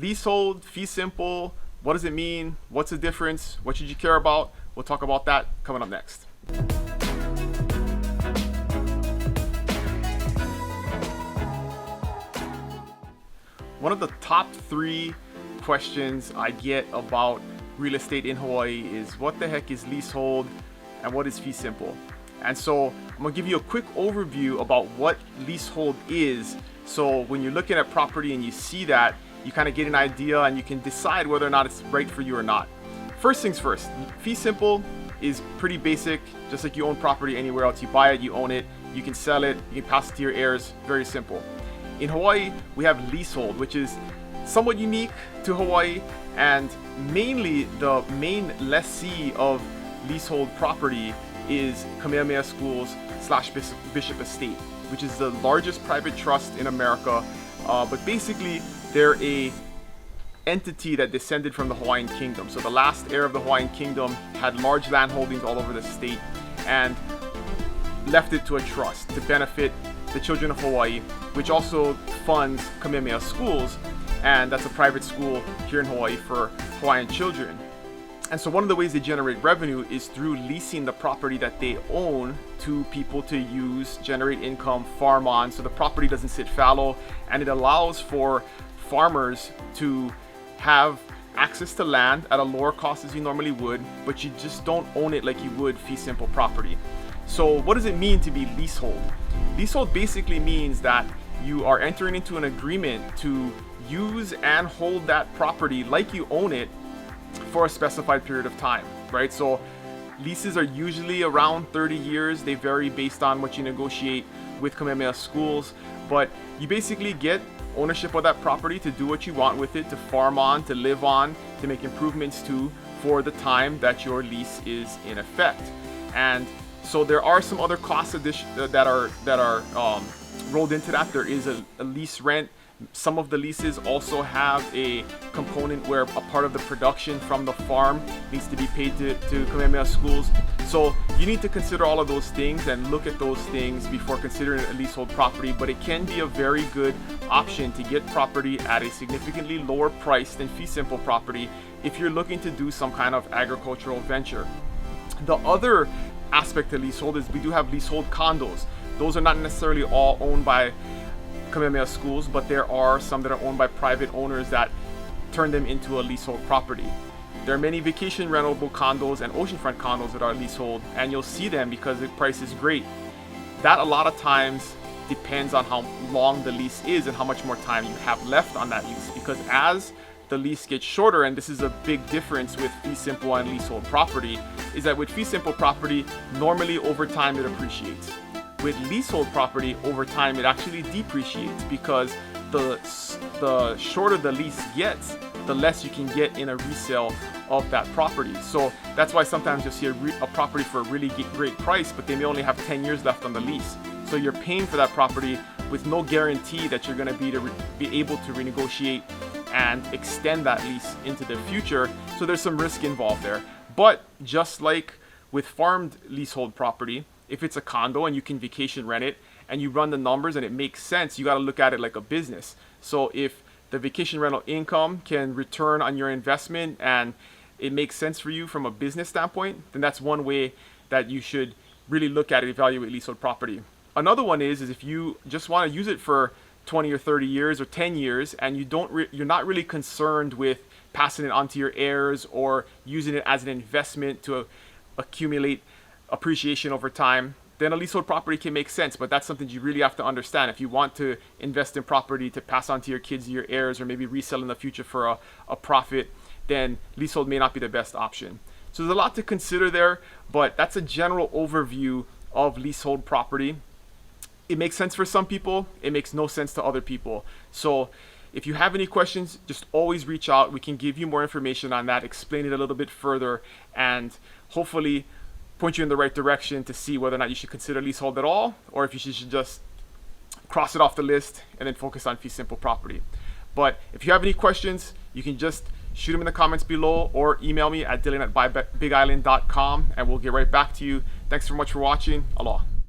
leasehold, fee simple, what does it mean? What's the difference? What should you care about? We'll talk about that coming up next. One of the top 3 questions I get about real estate in Hawaii is what the heck is leasehold and what is fee simple? And so I'm gonna give you a quick overview about what leasehold is. So when you're looking at property and you see that, you kind of get an idea and you can decide whether or not it's right for you or not. First things first, fee simple is pretty basic, just like you own property anywhere else. You buy it, you own it, you can sell it, you can pass it to your heirs, very simple. In Hawaii, we have leasehold, which is somewhat unique to Hawaii, and mainly the main lessee of leasehold property is Kamehameha Schools / Bishop Estate, which is the largest private trust in America. But basically, they're a entity that descended from the Hawaiian Kingdom. So the last heir of the Hawaiian Kingdom had large land holdings all over the state and left it to a trust to benefit the children of Hawaii, which also funds Kamehameha Schools, and that's a private school here in Hawaii for Hawaiian children. And so one of the ways they generate revenue is through leasing the property that they own to people to use, generate income, farm on, so the property doesn't sit fallow, and it allows for farmers to have access to land at a lower cost as you normally would, but you just don't own it like you would fee simple property. So what does it mean to be leasehold? Leasehold basically means that you are entering into an agreement to use and hold that property like you own it for a specified period of time, right? So leases are usually around 30 years. They vary based on what you negotiate with Kamehameha Schools, but you basically get ownership of that property to do what you want with it, to farm on, to live on, to make improvements to for the time that your lease is in effect. And so there are some other costs that are rolled into that. There is a lease rent. Some of the leases also have a component where a part of the production from the farm needs to be paid to Kamehameha Schools. So you need to consider all of those things and look at those things before considering a leasehold property, but it can be a very good option to get property at a significantly lower price than fee simple property if you're looking to do some kind of agricultural venture. The other aspect of leasehold is we do have leasehold condos. Those are not necessarily all owned by Kamehameha Schools, but there are some that are owned by private owners that turn them into a leasehold property. There are many vacation rentable condos and oceanfront condos that are leasehold, and you'll see them because the price is great. That a lot of times depends on how long the lease is and how much more time you have left on that lease, because as the lease gets shorter, and this is a big difference with fee simple and leasehold property, is that with fee simple property, normally over time it appreciates. With leasehold property, over time it actually depreciates, because the shorter the lease gets, the less you can get in a resale of that property. So that's why sometimes you'll see a property for a really great price, but they may only have 10 years left on the lease. So you're paying for that property with no guarantee that you're going to be able to renegotiate and extend that lease into the future. So there's some risk involved there. But just like with farmed leasehold property, if it's a condo and you can vacation rent it and you run the numbers and it makes sense, you got to look at it like a business. So if the vacation rental income can return on your investment and it makes sense for you from a business standpoint, then that's one way that you should really look at it, evaluate leasehold property. Another one is if you just want to use it for 20 or 30 years or 10 years and you're not really concerned with passing it on to your heirs or using it as an investment to accumulate appreciation over time, then a leasehold property can make sense. But that's something you really have to understand. If you want to invest in property to pass on to your kids, your heirs, or maybe resell in the future for a profit, then leasehold may not be the best option. So there's a lot to consider there, but that's a general overview of leasehold property. It makes sense for some people, it makes no sense to other people. So if you have any questions, just always reach out. We can give you more information on that, explain it a little bit further, and hopefully point you in the right direction to see whether or not you should consider leasehold at all, or if you should just cross it off the list and then focus on fee simple property. But if you have any questions, you can just shoot them in the comments below or email me at dylan@buybigisland.com and we'll get right back to you. Thanks so much for watching. Aloha.